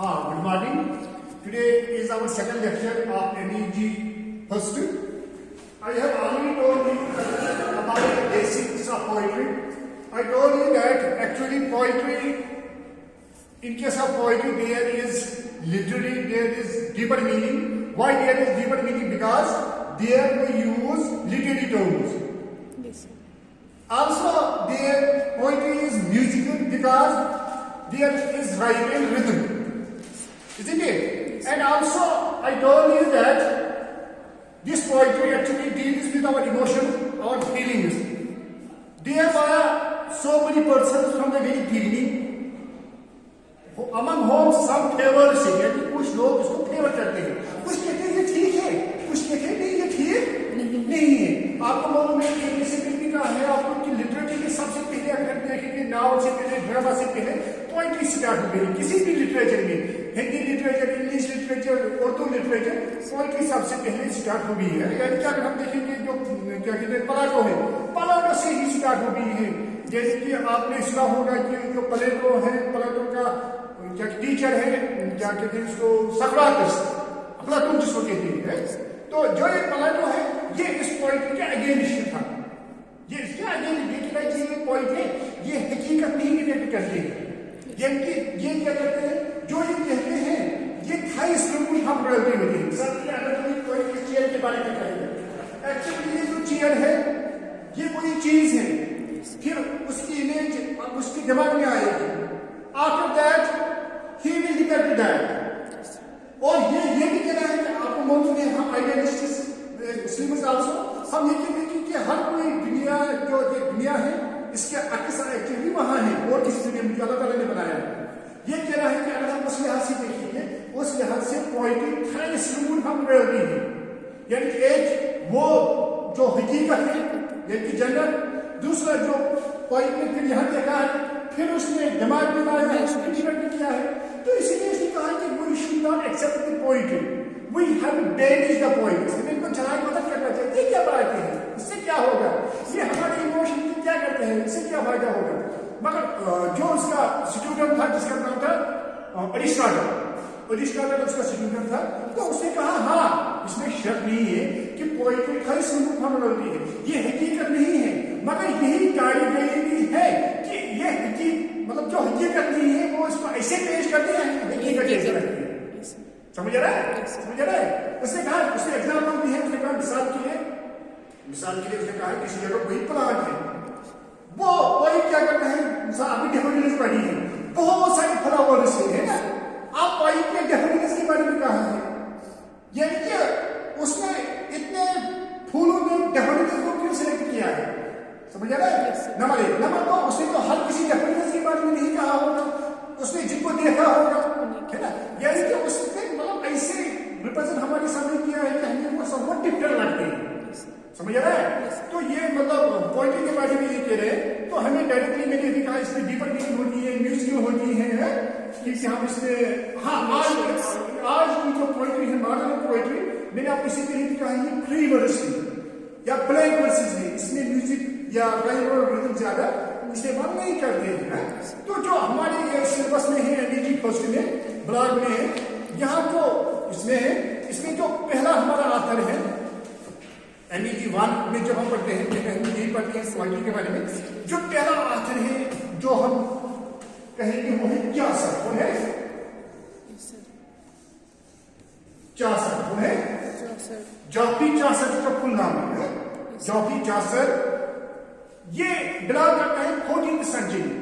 Good morning. Today is our second lecture of MEG first. I have already told you about the basics of poetry. I told you that actually poetry, in case of poetry, there is literally there is deeper meaning. Why there is deeper meaning? Because there we use literary terms. Yes, sir. Also, their poetry is musical because there is rhyme and rhythm, isn't it? And also, I told you that this poetry actually deals with our emotion, our feelings. There were so many persons from the very beginning, among whom some favors it, यानी कुछ लोग इसको favour करते हैं, कुछ कहते हैं ये ठीक है, कुछ कहते हैं नहीं ये ठीक नहीं है. आपको मालूम है कि जैसे फिल्म का है, आपको कि लिटरेचर में सबसे पहले अगर देखेंगे नावल से पहले, ड्रामा से पहले पोइट्री स्टार्ट हो गई. किसी भी लिटरेचर में, Hindi literature, English literature, Urdu literature, poetry सबसे पहले स्टार्ट हो गई है. यानी कि अगर हम देखेंगे जो क्या कहते हैं प्लाटो है, प्लाटो से ही स्टार्ट हो गई है. जैसे कि आपने सुना होगा कि जो प्लेटो है, प्लेटो का क्या टीचर है, क्या कहते हैं इसको, सक्राटस, प्लाटून जिसको कहते हैं. तो जो ये प्लेटो है ये इस पोइट्री के अगेंस्ट था. ये इसके अगेंस्ट देखना चाहिए पोइट्री ये हकीकत नहीं डिटेक्ट करती है. यानी ये क्या कहते हैं, जो ये कहते हैं ये थाई स्कूल हम रॉयल्टी होती है. सर की अगर कोई चेयर के बारे में कहेंगे, एक्चुअली ये जो चेयर है ये कोई चीज है, फिर उसकी इमेज उसके दिमाग में आएगी. After that he will depict that. और ये भी कहना है कि आपको मालूम है हम आइडियलिस्टिक्स आल्सो हम ये कहते हैं कि हर कोई दुनिया जो ये दुनिया है इसके अक्सर एक्चुअली वहां है और किसी दुनिया में अल्लाह ताला ने बनाया है. ये कह रहा है कि अगर हम उस लिहाज से देखेंगे, उस लिहाज से पोइट्री ट्रांसफॉर्म हम रहती है. यानी कि एक वो जो हकीकत है यानी कि जनरल, दूसरा जो पोइट्री फिर यहाँ देखा है, फिर उसने दिमाग में लाया है, उसने डिबेट किया है. तो इसीलिए इसने कहा कि we should not accept the poetry, we have to damage the poetry. हमें इनको जलाए मदद करना चाहिए. ये क्या बात है, इससे क्या होगा, ये हमारे इमोशन की क्या करते हैं, इससे क्या फायदा होगा. मगर जो उसका स्टूडेंट था जिसका नाम था अरिस्टोटल उसका स्टूडेंट था, तो उसने कहा हाँ इसमें शक नहीं है कि पोइट्री खाली सुनने होती है, ये हकीकत नहीं है. मगर यही कारीगरी भी है कि ये मतलब जो हकीकत नहीं है वो इसको ऐसे पेश करते हैं हकीकत जैसे लगती है. समझ रहा है, समझ रहा है. उसने कहा, उसने एग्जाम्पल दी है, उसने कहा मिसाल के लिए उसने कहा किसी जगह कोई प्लांट है, वो कोई क्या करता है, अभी डेफिनेशन पढ़ी है, बहुत सारे फ्लावर्स है ना. आप पाइप के डेफिनेशन के बारे में कहा है, यानी कि उसने इतने फूलों में डेफिनेशन को क्यों सिलेक्ट किया है. समझ रहा है. नंबर दो, उसने तो हर किसी डेफिनेशन के बारे में नहीं कहा होगा, उसने जिनको देखा होगा, है ना. यानी कि उसने मतलब ऐसे रिप्रेजेंट हमारे सामने किया है कि हमें वो सब डिफरेंट लगते हैं. समझ रहा है. तो ये मतलब पोइट्री के बारे में ये कह रहे हैं. तो हमें डायरेक्टली मैंने भी कहा इसमें डीपर मीनिंग होती है, म्यूजिकल होती है कि हम इसमें आज की जो पोइट्री है, मॉडर्न पोइट्री, मैंने आपको इसी तरीके कहा ये फ्री वर्स या ब्लैंक वर्सेस है, इसमें म्यूजिक या राइम और रिदम ज्यादा इस्तेमाल नहीं करते हैं. तो जो हमारे सिलेबस में है एमईजी फर्स्ट में ब्लॉग में है, यहाँ तो इसमें है, इसमें जो पहला हमारा आथर है एमईजी 1 में जब हम पढ़ते हैं, यही पढ़ते हैं पोइट्री के बारे में, जो पहला आथर है जो हम कहेंगे वो है चासर. वो है चासर, वो है जॉफी चासर का फुल नाम है. जॉफी चासर ये बिलोंग करता है 14th सेंचुरी.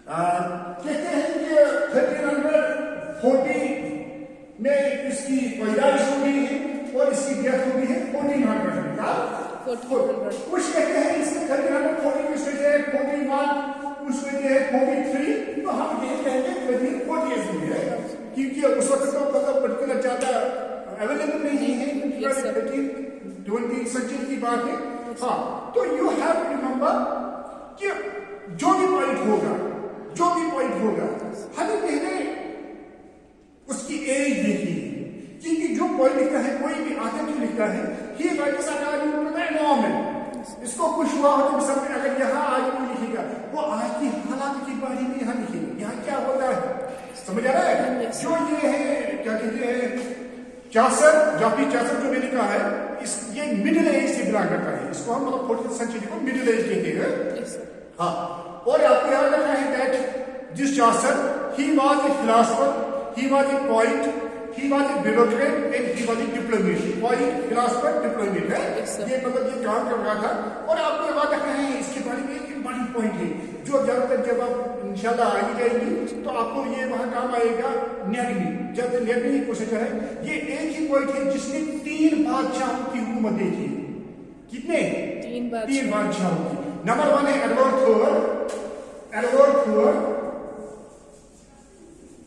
कहते हैं कि 1340 में इसकी पैदाइश हो गई है और इसकी डेथ हो गई है 1400 का. कुछ कहते हैं इसमें 1340 की स्टेज है 41, कुछ कहते हैं 43. तो हम ये कहेंगे 1340 में है क्योंकि उस वक्त तो मतलब पर्टिकुलर ज्यादा अवेलेबल नहीं है, 20th सेंचुरी की बात है. हाँ, तो यू हैव टू रिमेंबर कि जो भी पॉइंट होगा हमें पहले उसकी एज देखी है. क्योंकि जो पॉइंट लिखता है, कोई भी आथर जो लिखता है, he writes according to the environment. इसको कुछ हुआ हो तो सब अगर यहाँ आज कोई लिखेगा वो आज की हालात के बारे में यहाँ लिखेगा, यहाँ क्या होता है سمجھ آ رہا ہے؟ جو یہ ہے کیا کہتے ہیں چاسر جافری چاسر جو میں نے کہا ہے یہ مڈل ایج سے بلانگ کرتا ہے. اس کو ہم مطلب 14th سینچری کو مڈل ایج کہتے ہیں. ہاں اور آپ کو یاد رکھنا ہے that this Chaucer he was a philosopher, he was a poet, he was a bureaucrat and he was a diplomat. Poet, philosopher, diplomat ہے. یہ مطلب یہ کام کر رہا تھا. اور آپ کو یاد رکھنا ہے اس کے بارے میں ایک بڑی پوائنٹ ہے جو زیادہ تر جب آپ انشاءاللہ آگے جائیں گی تو آپ کو یہ وہاں کام آئے گا. نیٹ میں جب نیٹ میں پوچھا ہے یہ ایک ہی پوائنٹ ہے جس نے 3 بادشاہوں کی حکومت دیکھی. کتنے؟ 3 بادشاہوں کی. نمبر 1 ہے ایڈورڈ تھور.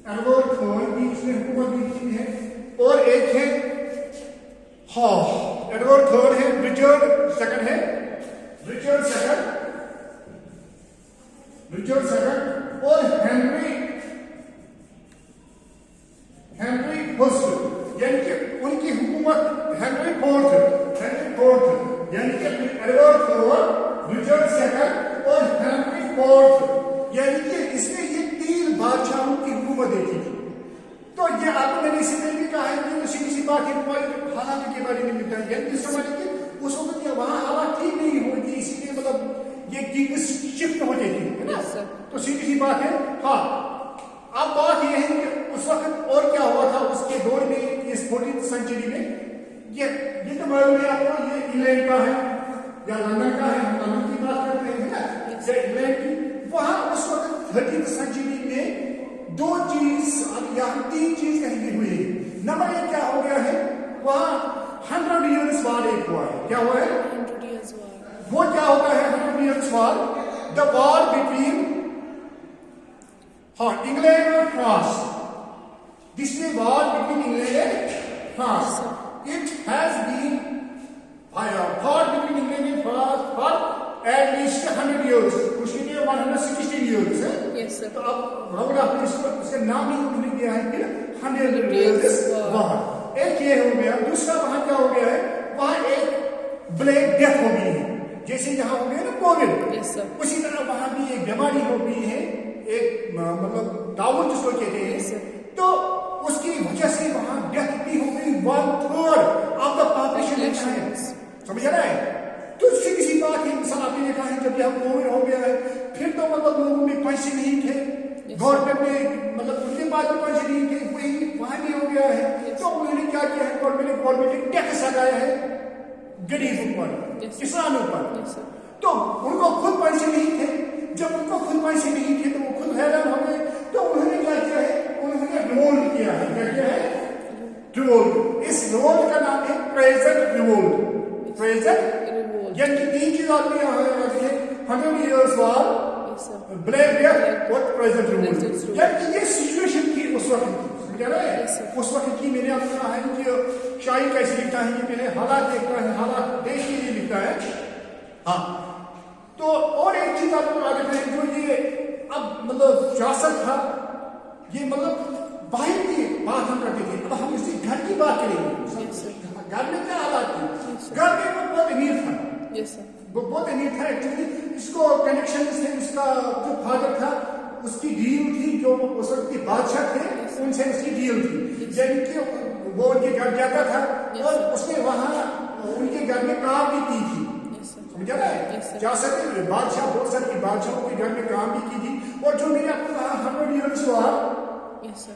ایڈورڈ تھور کی اس نے حکومت کی ہے. اور ایک ہے ایڈورڈ تھور ہے. رچرڈ سیکنڈ ہے. رچرڈ سیکنڈ اور ہینری فرسٹ یعنی کہ ان کی حکومت ہینری فورتھ یعنی کہ ایڈورڈ تھور, رچرڈ سیکنڈ اور ہینری فورتھ یعنی کہ اس نے یہ 3 بادشاہوں کی حکومت دیکھی تھی. تو یہ آپ کو میں نے اسی میں بھی کہا ہے کہ کسی بات کے حالات کے بارے میں بتایا گیا کہ سمجھ کہ اس وقت وہاں حالات ٹھیک نہیں ہوتی, اسی لیے مطلب یہ کنگز شفٹ ہوتے تھے نا. تو سیدھی بات ہے. ہاں اب بات یہ ہے کہ اس وقت اور کیا ہوا تھا اس کے دور میں اس 14th سینچری میں. یہ تو معلوم ہے آپ کو یہ انگلینڈ کا ہے یا لندن کا ہے. ہم لندن کی بات کرتے ہیں نا یا انگلینڈ کی. وہاں اس وقت 13th سینچری میں 2 چیز یا 3 چیز کہیں ہوئی ہے. نمبر 1 کیا ہو گیا ہے وہاں 100 ایئرس وار ایک ہوا ہے. کیا ہوا ہے؟ 100 years war. وہ کیا ہوتا ہے 100 years war? The war between England اور فرانس. دس میں war between England and France. It has been فought between England and France for at least 100 years. اس کے لیے 116 years ہے. Yes sir. تو اب راؤنڈ آپ نے اس کا نام ہی انہوں نے دیا ہے پھر 100 years وہاں. ایک یہ ہو گیا. دوسرا وہاں کیا ہو گیا ہے وہاں ایک بلیک ڈیتھ ہو گئی ہے جیسے یہاں ہو گیا نا کووڈ. Yes sir. اسی طرح وہاں بھی ایک بیماری ہو گئی ہے ایک مطلب ٹاور جس کو کہتے ہیں. تو اس کی وجہ سے وہاں ڈیتھ بھی ہو گئی 1/3 آف دا پاپولیشن ہے. سمجھ رہا ہے؟ تو اس سے کسی بات ہے مثال آپ نے دیکھا ہے جب یہاں کووڈ ہو گیا ہے پھر تو مطلب لوگوں میں پیسے نہیں تھے. گورنمنٹ نے مطلب ان کے پاس بھی پیسے نہیں تھے. وہی وہاں بھی ہو گیا ہے. تو انہوں نے کیا کیا ہے گورنمنٹ نے ٹیکس لگایا ہے غریب پر, کسانوں پر. تو ان کو خود پیسے نہیں تھے. جب ان کو خود پیسے نہیں تھے تو وہ خود حیران ہو گئے. تو انہوں نے کیا کیا ہے انہوں نے ریوولٹ کیا ہے. کیا کیا ہے؟ ریوولٹ. اس ریوولٹ کا نام ہے پیزنٹ ریوولٹ. پیزنٹ یعنی کہ 3 چیز آپ نے یہاں رکھی ہے 100 ایئرس وار, بلیک ڈیتھ اور پیزنٹ ریوولٹ. یعنی کہ یہ سچویشن تھی اس وقت کی. سمجھ رہے ہیں؟ اس وقت کی میں نے آپ کو کہا ہے کہ شاعر کیسے لکھتا ہے یہ پہلے حالات دیکھتا ہے, حالات دیکھ کے لیے لکھتا ہے. ہاں تو اور ایک چیز آپ کو یاد ہے جو یہ اب مطلب سیاست تھا یہ مطلب باہر کی بات ہم کرتے تھے. اب ہم اس سے گھر کی بات کریں گے. گھر میں کیا حالات تھی؟ گھر میں وہ بہت امیر تھا. وہ بہت امیر تھا ایکچولی. اس کو کنیکشن سے اس کا جو فادر تھا اس کی ڈیل تھی جو اس وقت کے بادشاہ تھے ان سے اس کی ڈیل تھی. یعنی کہ وہ ان کے گھر جاتا تھا اور اس نے وہاں ان کے گھر میں کام بھی کی تھی. سمجھا نا ہے؟ جا سکتے بادشاہ بہت سارے بادشاہوں کے گھر میں کام بھی کی تھی. اور جو میں نے آپ کو کہا 100 ایئرس وار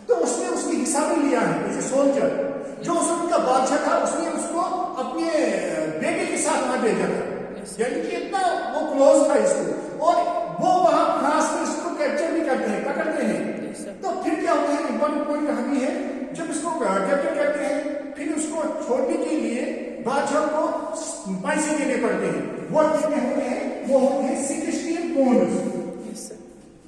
تو اس نے اس کی حصہ بھی لیا ہے ایسے سولجر. جو اس وقت کا بادشاہ تھا اس نے اس کو اپنے بیٹے کے ساتھ وہاں بھیجا تھا. یعنی کہ اتنا وہ کلوز تھا اس کو. اور وہ وہاں خاص کر اس کو کیپچر بھی کرتے ہیں, پکڑتے ہیں. تو پھر کیا ہوتا ہے امپورٹنٹ پوائنٹ ہمیں ہے جب اس کو کیپچر کرتے ہیں پھر اس کو چھوڑنے کے لیے بادشاہ کو پیسے دینے پڑتے ہیں. وہ کتنے ہوتے ہیں؟ وہ ہوتے ہیں 16 پاؤنڈز.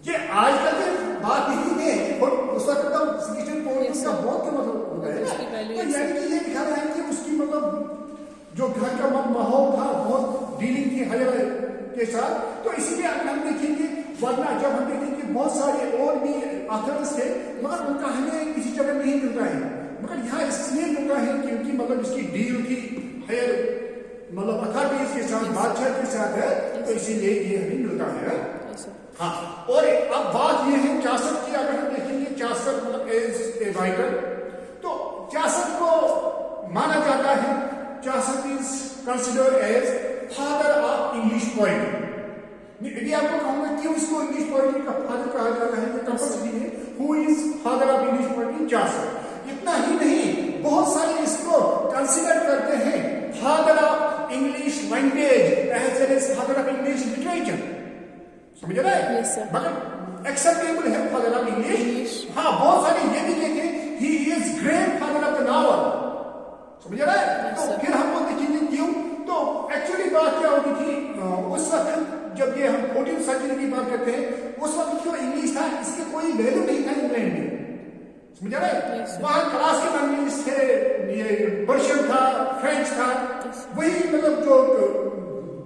یہ آج کل کی بات نہیں ہے. اس وقت تو 16 پاؤنڈز کا بہت مطلب ہوتا ہے. تو یعنی کہ یہ دکھا رہا ہے کہ اس کی مطلب جو گھر کا ماحول تھا بہت ڈیلنگ کی ہائر کے ساتھ. تو اسی لیے اگر ہم دیکھیں گے ورنہ جب ہم دیکھیں گے بہت سارے اور بھی آتھرس تھے مگر ان کا ہمیں کسی جگہ نہیں ملتا ہے. مگر یہاں اس لیے ملتا ہے کیونکہ مطلب اس کی ڈیل تھی ہائر مطلب اتھارٹیز کے ساتھ, بادشاہ کے ساتھ ہے. تو اسی لیے یہ ہمیں ملتا ہے. ہاں اور اب بات یہ ہے چاسر کی. اگر ہم دیکھیں گے چاسر writer. तो चासक को माना जाता है, चासक is considered as father of English poetry. यदि आपको कहूंगा कि उसको इंग्लिश पोएट्री का फादर कहा जाता है, ये कंपल्सरी है. Who is father of English poetry? Chaucer. इतना ही नहीं, बहुत सारे इसको कंसिडर करते हैं father of English language as well as father of English literature. समझ रहे हैं? Yes, sir. मगर एक्सेप्टेबल है फादर ऑफ इंग्लिश. हाँ, बहुत सारे ये भी कहते हैं he is great father of the novel. समझ रहे हैं? Yes, तो sir. फिर हम वो देखेंगे क्यों. तो एक्चुअली बात क्या होती थी उस वक्त जब ये हम 14th सेंचुरी की बात करते हैं, उस वक्त जो इंग्लिश था इसके कोई वैल्यू नहीं था इंग्लैंड में. समझ रहे हैं? Yes, sir. वहाँ क्लास के लैंग्वेज थे, ये पर्शियन था, फ्रेंच था, वही मतलब जो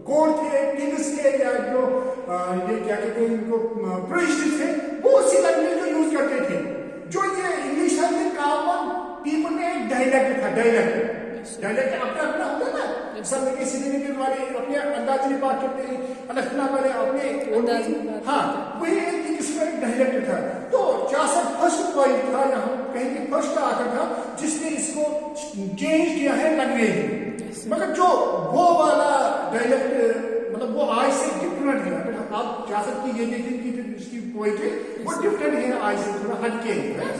कोर्ट थे, किंग्स थे, या जो ये क्या कहते हैं इनको प्रेसिडेंट थे, वो उसी लैंग्वेज को यूज करते थे. जो ये इंग्लिश था ये कॉमन पीपल में एक डायलेक्ट था. डायलेक्ट अपना अपना होता है ना, सब के सिटी वाले अपने अंदाज में बात करते हैं, अनखना वाले अपने अंदाज में बात. हाँ, वही एक किसी का एक डायलेक्ट था. तो चासक फर्स्ट पॉइंट था, यहाँ कहेंगे फर्स्ट आकर था जिसने इसको चेंज किया है लैंग्वेज. मगर जो वो वाला डायलेक्ट मतलब वो आज से डिफरेंट है. अगर आप चासक की ये देखें कि इसकी पोइट्री वो डिफरेंट है, आज से थोड़ा हटके है.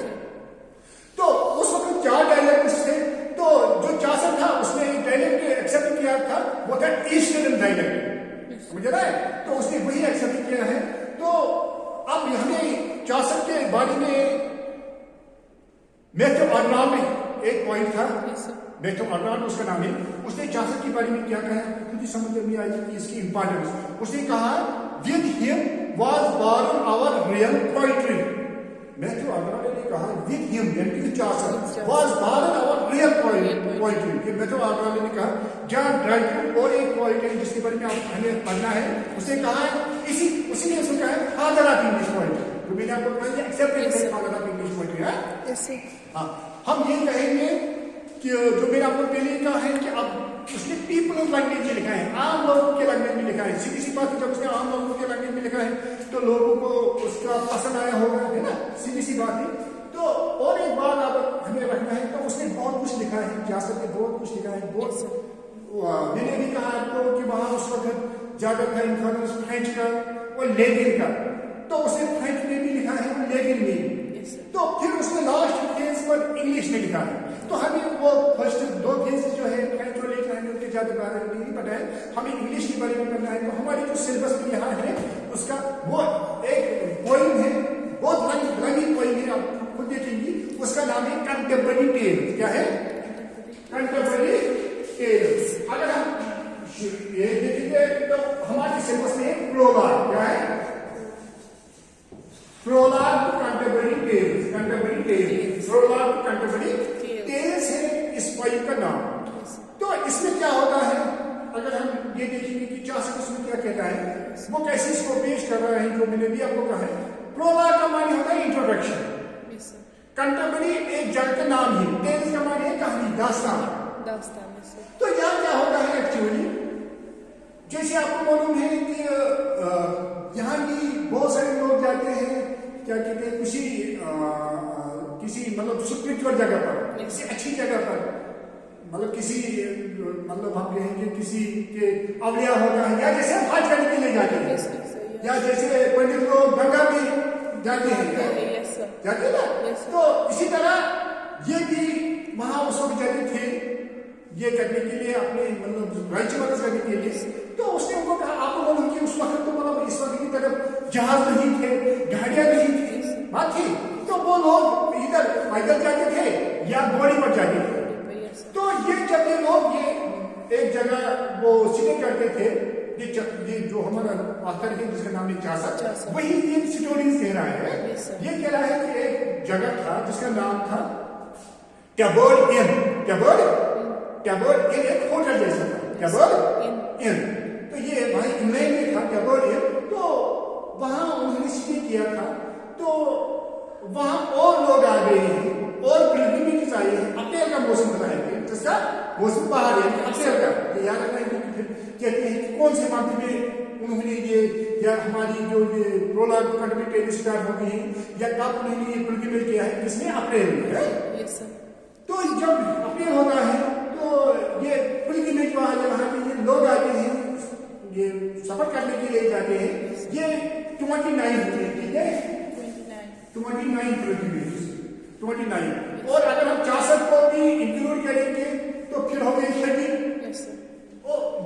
तो उस वक्त 4 डायलेक्ट थे. तो जो चासक था उसने एक डायलेक्ट एक्सेप्ट किया था, वो था ईस्टर्न डायलेक्ट. समझ रहा है? तो उसने वही एक्सेप्ट किया है. तो अब हमें चासक के बारे में मैथ्यू आर्नॉल्ड में एक पॉइंट था. मैथ्यू आर्नॉल्ड उसका नाम है. उसने चासक के बारे में क्या कहा खुद ही समझ में आई कि इसकी इंपॉर्टेंस. उसने कहा with him was born our real poetry. Matthew Arnold ने कहा विद हिम यानी Chaucer was born our real poetry. ये मैथ्यू आर्नॉल्ड ने कहा. जॉन ड्राइटन और एक पोइट है जिसके बारे में आप हमें पढ़ना है, उसने कहा उसी ने उसने कहा फादर ऑफ इंग्लिश पोइट्री. तो मैंने आपको कहा एक्सेप्टेड है फादर ऑफ इंग्लिश पोइट्री है. हाँ, हम ये कहेंगे कि जो मैंने आपको पहले कहा है कि अब उसने पीपल लैंग्वेज में लिखा है, आम लोगों के लैंग्वेज में लिखा है. सीधी सी बात है, जब उसने आम लोगों के लैंग्वेज में लिखा है तो लोगों को उसका पसंद आया होगा, है ना, सीधी सी बात है. तो और एक बात आप हमें रखना है, तो उसने बहुत कुछ लिखा है, चासक ने बहुत कुछ लिखा है. बहुत मैंने भी कहा आपको कि वहां उस वक्त ज्यादा था इन्फ्लुएंस फ्रेंच का और लेगिन का. तो उसने फ्रेंच में भी लिखा है और लेगिन में. तो फिर उसने लास्ट फेज पर इंग्लिश में लिखा है. तो हमें वो फर्स्ट 2 फेज जो है फ्रेंच और लेगिन है उनके ज्यादा बारे में नहीं पता है, हमें इंग्लिश के बारे में पढ़ना है. तो हमारी जो सिलेबस में यहाँ है उसका वो एक पोइम है, बहुत लंबी पोइम है, आप खुद देखेंगी. उसका नाम है कंटेम्पररी टेल्स. क्या है? Contemporary tales. अगर हम ये देखेंगे तो हमारे सिलेबस में प्रोलॉग. क्या है? Prologue to contemporary tales. Contemporary tales, prologue to contemporary tales है इस पोइम का नाम. तो इसमें क्या होता है, अगर हम ये देखेंगे कि चासक उसमें क्या कहता है, वो कैसे इसको पेश कर रहा है, जो मैंने भी आपको कहा है. प्रोलॉग का माने होता है इंट्रोडक्शन. कंटेम्पररी एक जगह का नाम ही, टेल्स का माने है कहानी, दास्तान. तो यहाँ क्या होता है एक्चुअली, जैसे आपको मालूम है कि यहाँ भी बहुत सारे लोग जाते हैं, क्या कहते हैं, किसी मतलब स्पिरिचुअल जगह पर, किसी अच्छी जगह पर, मतलब किसी मतलब हम कहेंगे किसी के अवलिया होता है, या जैसे हम हज करने के लिए जाते हैं, या जैसे पंडित लोग गंगा में जाते हैं, जाते हैं ना. तो इसी तरह ये भी वहां उस वक्त जाते थे ये करने के लिए, अपने मतलब राज्य मदद करने के लिए. तो उसने उनको कहा, आपको मालूम कि उस वक्त तो मतलब इस वक्त की तरफ जहाज नहीं थे, गाड़ियां नहीं थी, बात थी. तो वो लोग इधर पैदल जाते थे या घोड़ी पर जाते थे. तो ये जब ये लोग ये एक जगह वो सिटिंग करते थे, ये जो हमारा ऑथर है जिसका नाम है चासक, वही इन स्टोरीज कह रहा है. ये कह रहा है कि एक जगह था जिसका नाम था टैबोर इन. टैबोर इन एक होटल जैसा था, टैबोर इन. तो ये वहां इंग्लैंड में था टैबोर इन. तो वहां उन्होंने सिटिंग किया था. तो वहां और लोग आ गए हैं और पिलग्रिमेज आए हैं. अप्रैल का मौसम बताएंगे, जिसका मौसम बाहर है अप्रैल का. याद रखना है, कहते हैं कौन से मंथ में उन्होंने ये या हमारी जो ये प्रोलॉग कंट्रीब्यूट स्टार्ट हो गई है या कब उन्होंने ये पिलग्रिमेज किया है, इसमें अप्रैल में है। Yes, sir. तो जब अप्रैल होता है तो ये पिलग्रिमेज वहाँ के ये लोग आते हैं, ये सफर करने के लिए जाते हैं, ये 29 होते हैं, ठीक है, 29 पिलग्रिमेज 29। और अगर हम 64 को भी इंक्लूड करेंगे तो फिर हो गई 30। Yes, sir.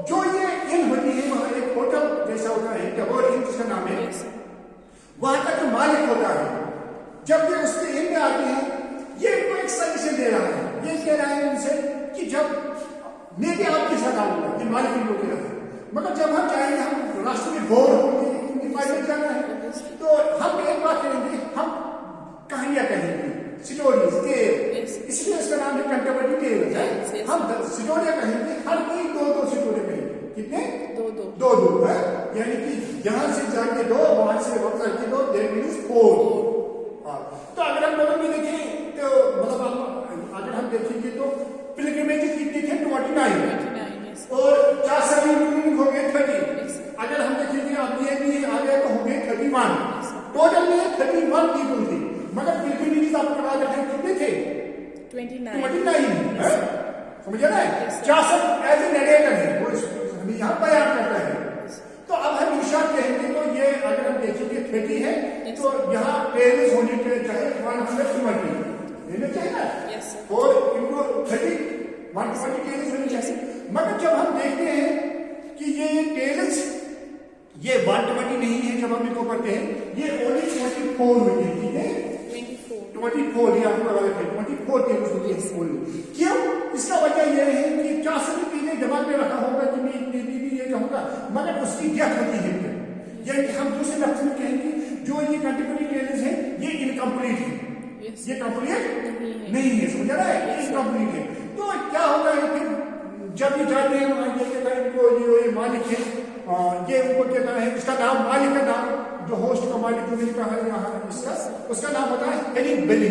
जो ये इन होती है वहाँ एक होटल जैसा होता है, टैगोर इन जिसका नाम है, Yes, sir. वहाँ का जो मालिक होता है, जब ये उसके इन में आते हैं, ये इनको एक सजेशन दे रहा है, ये कह रहा है उनसे कि जब मैं भी आपके साथ आऊंगा, ये मालिक इनको कह रहा है, मगर जब हम जाएंगे, हम रास्ते में बोर होंगे, उनकी पास जाना है, तो हम एक बात करेंगे, हम कहानियां कहेंगे, स्टोरीज टेल, इसलिए इसका नाम है कंटेम्परेरी टेल्स है। हम स्टोरियां कहेंगे, हर कोई दो स्टोरी कहेंगे, कितने? दो है, यानी कि यहाँ से जाके दो, वहां से वापस आके दो, दैट मींस 4। तो अगर हम लोगों में देखें तो मतलब अगर हम देखेंगे तो पिलग्रिमेज कितने थे? 29 और 4 सभी हो गए 30। अगर हम देखेंगे अब ये भी आ गया तो हो गए 31। टोटल में 31 पीपल थे, मगर पिलग्रिमेज आपको याद रखें कितने थे? 29 है, समझ रहा है? 64 एज ए नरेटर है, वो हमें यहाँ बयान करता है। तो अब हम इरशाद कहेंगे तो ये अगर हम देखेंगे 30 है, तो यहाँ पेरिस होने के चाहे 120 लेना चाहिए ना, और इनको 30 120 पेरिस होनी चाहिए। मगर जब हम देखते हैं कि ये टेल्स ये 120 नहीं है, जब हम इनको पढ़ते हैं ये ओनली 24 हुई है, ठीक है, 24 ये आपको लगा है 24 टेल्स होती है। क्यों? इसका वजह यह है कि 4 चीजें दिमाग में रखा होगा कि मैं इतनी भी ये कहूंगा, मगर उसकी डेथ होती है। ये हम दूसरे लफ्ज में कहेंगे जो ये कंटेम्परेरी टेल्स है ये इनकम्प्लीट है, ये कंप्लीट नहीं है, समझ रहा है, ये इनकम्प्लीट है। तो क्या होता है फिर जब ये जाते हैं वहां, ये कहता है इनको ये मालिक है, ये उनको कहता है, इसका नाम मालिक का नाम जो होस्ट का मालिक जो मिलता है यहाँ इसका, उसका नाम होता है हेरी बेली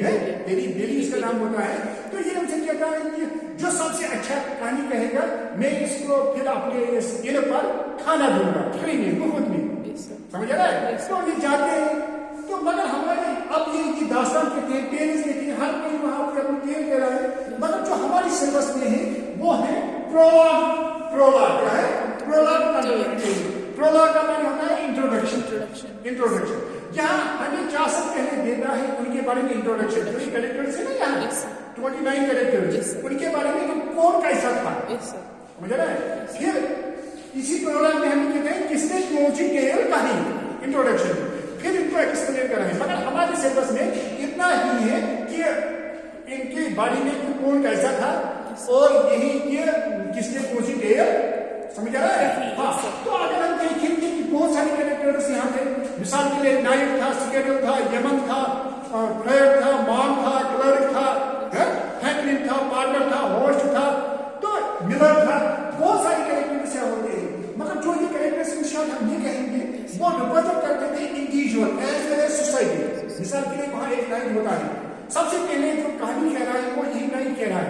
है, हेरी बेली इसका नाम होता है। तो ये हमसे कहता है कि जो सबसे अच्छा कहानी कहेगा मैं इसको फिर अपने इन पर खाना दूंगा, फ्री में, मुफ्त में, समझ रहा है? तो ये जाते हैं, तो मगर हमारे अब ये दास्तान कहते हैं, टेल्स कहते हैं, हर कोई वहां पर अपनी टेल कह रहा है, मगर जो हमारी सिलेबस में है वो है प्रोलॉग। क्या है? प्रोलॉग का मतलब होता है इंट्रोडक्शन। यहाँ हमें 4 कहने देता है उनके बारे में इंट्रोडक्शन, जो कैरेक्टर्स है ना यहाँ 29 कैरेक्टर्स, उनके बारे में कौन कैसा था, समझ रहा है? फिर इसी प्रोग्राम में हम कहते हैं किसने कौन सी टेल कही, इंट्रोडक्शन, फिर इनको एक्सप्लेन कर रहे हैं। मगर हमारे सिलेबस में इतना ही है कि इनके बारे में कौन कैसा था और यही कि किसने कौन सी टेल, समझ रहा है? हाँ, तो अगर हम देखेंगे कि बहुत सारे कैरेक्टर्स यहाँ थे, मिसाल के लिए नाइट था, स्केटल था, यमन था, फ्लेयर था, मॉम था, क्लर्क था, फ्रैंकलिन था, पार्टनर था, होस्ट था, तो मिलर था, बहुत सारे कैरेक्टर्स यहाँ होते हैं। मगर जो ये कैरेक्टर्स इंशाल्लाह हम ये कहेंगे वो रिप्रेजेंट करते थे individual as well as society. मिसाल के लिए वहाँ एक लाइन होता है, सबसे पहले जो कहानी कह रहा है वो यही लाइन कह रहा है,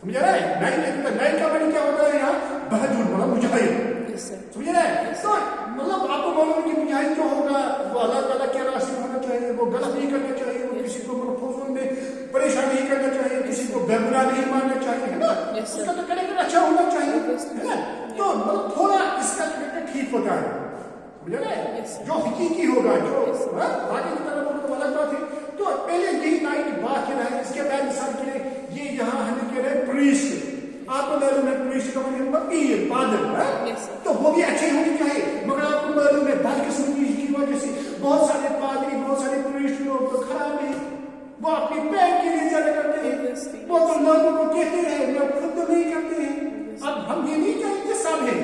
समझ रहा है? लाइन का मतलब क्या होता है यहाँ? बहादुर, मतलब मुजाहिद, समझ रहा है? तो मतलब आपको मालूम है कि मुजाहिद जो होगा वो अल्लाह ताला के रास्ते में होना चाहिए, वो गलत नहीं करना चाहिए, वो किसी को फजूल में परेशान नहीं करना चाहिए, किसी को बेगुनाह नहीं मानना चाहिए, है ना? उसका तो कैरेक्टर अच्छा होना चाहिए, है ना? तो मतलब थोड़ा इसका कैरेक्टर ठीक होता है, समझ रहा है? जो हकीकी होगा, जो बाकी की तरफ तो अलग बात है। तो पहले यही लाइन बात कह रहा है। इसके बाद मिसाल के लिए ये यहाँ हमें कह रहे हैं प्रीस्ट, आपको मालूम है प्रीस्ट का मतलब वकील, बादल है, तो वो भी अच्छे होने चाहिए। मगर आपको मालूम है बदकिस्मती की वजह से बहुत सारे पादरी, बहुत सारे प्रीस्ट लोग तो खराब है, वो अपनी पैर के लिए ज्यादा करते हैं, वो तो लोगों को कहते हैं, लोग खुद तो नहीं करते हैं। अब हम ये नहीं कहेंगे सब है,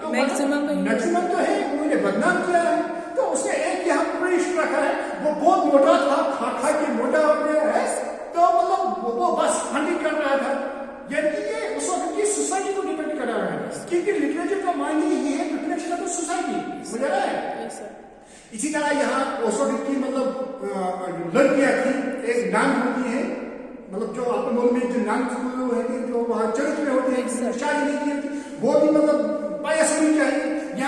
तो मैक्सिमम तो है, उन्होंने बदनाम किया है। तो उसने एक यहाँ प्रीस्ट रखा है, वो बहुत मोटा था, खा के मोटा हो गया है, तो मतलब वो बस फंडिंग कर रहा था। यानी ये उस वक्त की सोसाइटी को डिपेंड कर रहा है, क्योंकि लिटरेचर का मायने ये है रिफ्लेक्शन ऑफ सोसाइटी, समझ रहा है? इसी तरह यहाँ उस वक्त की मतलब लड़कियां थी, एक नाम होती है, मतलब जो आपको मालूम है जो नाम है जो वहाँ चर्च में होते हैं, शादी नहीं की, वो भी मतलब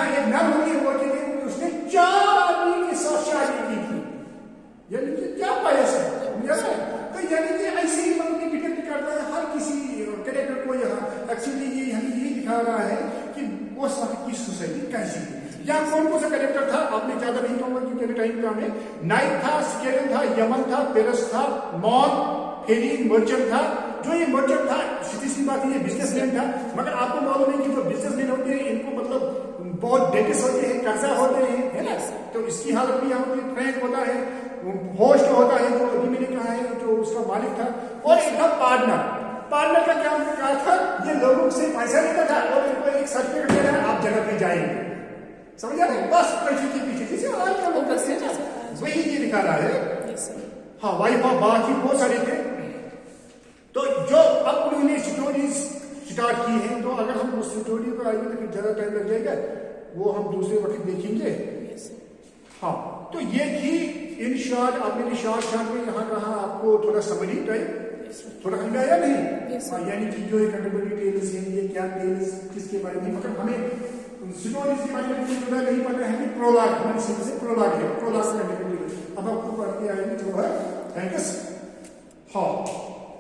یا ایک نر ہوتی ہے وہ کہ اس نے 4 آدمی کے ساتھ شادی کی تھی. یعنی کہ کیا پیس ہے تو یعنی کہ ایسے ہی مطلب ڈپکٹ کرتا ہے ہر کسی کریکٹر کو. یہاں ایکچولی یہ ہمیں یہ دکھا رہا ہے کہ اس وقت کی سوسائٹی کیسی ہے. یہاں کون سا کریکٹر تھا آپ نے زیادہ نہیں کہوں گا کیونکہ ٹائم کام ہے. نائٹ تھا, سکیرن تھا, یمن تھا, پیرس تھا, مون, ہیرین, مرچنٹ تھا. جو یہ مرچنٹ تھا سیدھی سی بات یہ بزنس مین تھا, مگر آپ کو معلوم ہے کہ جو بزنس مین ہوتے ہیں ان کو مطلب بہت ڈیٹس ہوتے ہیں, قرضہ ہوتے ہیں, ہے نا. تو اس کی حالت بھی یہاں ہوتی ہے. فرینک ہوتا ہے, ہوسٹ ہوتا ہے جو ابھی میں نے کہا ہے جو اس کا مالک تھا, اور ایک تھا پارٹنر. پارٹنر کا کیا کہا تھا, یہ لوگوں سے پیسہ لیتا تھا اور ان کو ایک سرٹیفکیٹ دے رہا ہے آپ جنت میں جائیں گے. سمجھ آئے بس پیسے کے پیچھے جیسے آج کل لوگ کرتے ہیں وہی یہ دکھا رہا ہے. ہاں وائف اور باقی بہت سارے تھے. تو جو اب انہوں نے اسٹوریز اسٹارٹ کی ہیں تو اگر ہم اس اسٹوری پر آئیں گے تو پھر زیادہ ٹائم لگ جائے گا, وہ ہم دوسرے وقت دیکھیں گے. ہاں تو یہ تھی ان شارٹ. آپ نے شارٹ میں یہاں کہا آپ کو تھوڑا سمجھی ٹائم تھوڑا ہم آیا نہیں, یعنی کہ جو کنٹمپریری ٹیلز ہیں یہ کیا ٹیلز کس کے بارے میں, مگر ہمیں اسٹوریز کے بارے میں پتہ نہیں پڑ رہا ہے کہ پرولاگ ہماری سے پرولاگ ہے, پرولاگ کنٹمپریری. اب آپ کو پڑھ کے آئیں گے جو ہے تھینکس.